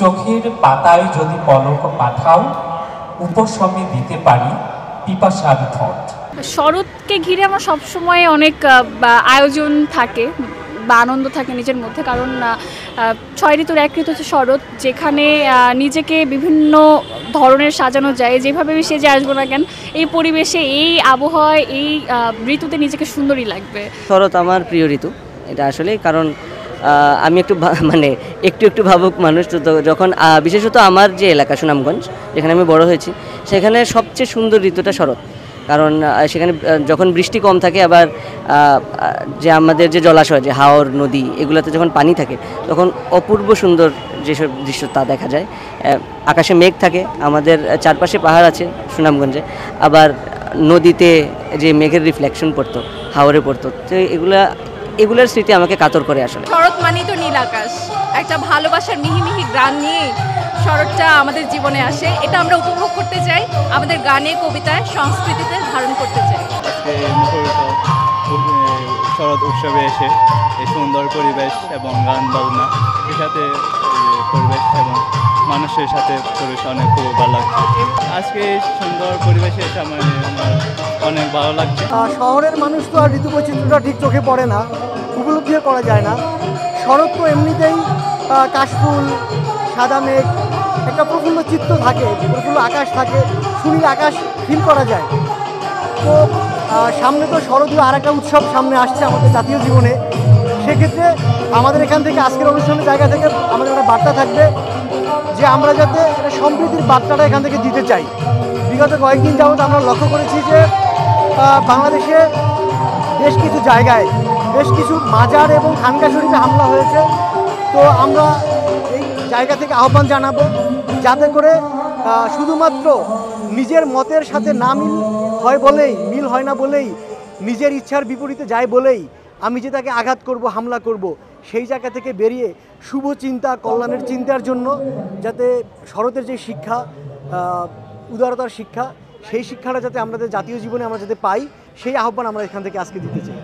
চোখের পাতায় যদি পলক পাঠাও, উপশমে দিতে পারি পিপাসার ঠোঁট। শরৎকে ঘিরে আমার সবসময় অনেক আয়োজন থাকে বা আনন্দ থাকে নিজের মধ্যে, কারণ 6 ঋতুর 1 ঋতু হচ্ছে শরৎ, যেখানে নিজেকে বিভিন্ন ধরনের সাজানো যায়। যেভাবে আমি সেজে আসবো না কেন, এই পরিবেশে, এই আবহাওয়ায়, এই ঋতুতে নিজেকে সুন্দরই লাগবে। শরৎ আমার প্রিয় ঋতু, এটা আসলে কারণ আমি একটু মানে একটু ভাবুক মানুষ। তো যখন বিশেষত আমার যে এলাকা সুনামগঞ্জ, যেখানে আমি বড় হয়েছি, সেখানে সবচেয়ে সুন্দর ঋতুটা শরৎ। কারণ সেখানে যখন বৃষ্টি কম থাকে, আবার যে আমাদের যে জলাশয়, যে হাওর নদী, এগুলোতে যখন পানি থাকে, তখন অপূর্ব সুন্দর যেসব দৃশ্য তা দেখা যায়। আকাশে মেঘ থাকে, আমাদের চারপাশে পাহাড় আছে সুনামগঞ্জে, আবার নদীতে যে মেঘের রিফ্লেকশন পড়তো, হাওরে পড়তো, তো এগুলোর স্মৃতি আমাকে কাতর করে আসলে। শরৎ মানেই তো নীল আকাশ, একটা ভালোবাসার মিহি মিহি গান নিয়ে শরৎটা আমাদের জীবনে আসে। এটা আমরা উপভোগ করতে চাই, আমাদের গানে, কবিতায়, সংস্কৃতিতে ধারণ করতে চাই। আজকে মুখরিত শরৎ উৎসবে এসে এই সুন্দর পরিবেশ এবং গান বাজনা, এর সাথে পরিবেশ এবং মানুষের সাথে পরিবেশ অনেক খুব ভালো লাগছে। আজকে এই সুন্দর পরিবেশে এসে আমার অনেক ভালো লাগছে। শহরের মানুষ তো আর ঋতু বৈচিত্র্যটা ঠিক চোখে পড়ে না, উপলব্ধিও করা যায় না। শরৎ তো এমনিতেই কাশফুল, সাদা মেঘ, একটা প্রফুল্ল চিত্র থাকে, প্রফুল্ল আকাশ থাকে, সুনীল আকাশ ফিল করা যায়। তো সামনে তো শরৎীয় আর একটা উৎসব সামনে আসছে আমাদের জাতীয় জীবনে। সেক্ষেত্রে আমাদের এখান থেকে আজকের অনুষ্ঠানের জায়গা থেকে আমাদের একটা বার্তা থাকবে যে আমরা যাতে একটা সম্প্রীতির বার্তাটা এখান থেকে দিতে চাই। বিগত কয়েকদিন যাবত আমরা লক্ষ্য করেছি যে বাংলাদেশে বেশ কিছু জায়গায় বেশ কিছু মাজার এবং খানকা শরীফে হামলা হয়েছে। তো আমরা এই জায়গা থেকে আহ্বান জানাবো যাতে করে শুধুমাত্র নিজের মতের সাথে না মিল হয় না বলেই, নিজের ইচ্ছার বিপরীতে যায় বলেই আমি যে তাকে আঘাত করব, হামলা করব, সেই জায়গা থেকে বেরিয়ে শুভ চিন্তা, কল্যাণের চিন্তার জন্য যাতে শরতের যে শিক্ষা, উদারতার শিক্ষা, সেই শিক্ষাটা যাতে আমাদের জাতীয় জীবনে আমরা যাতে পাই, সেই আহ্বান আমরা এখান থেকে আজকে দিতে চাই।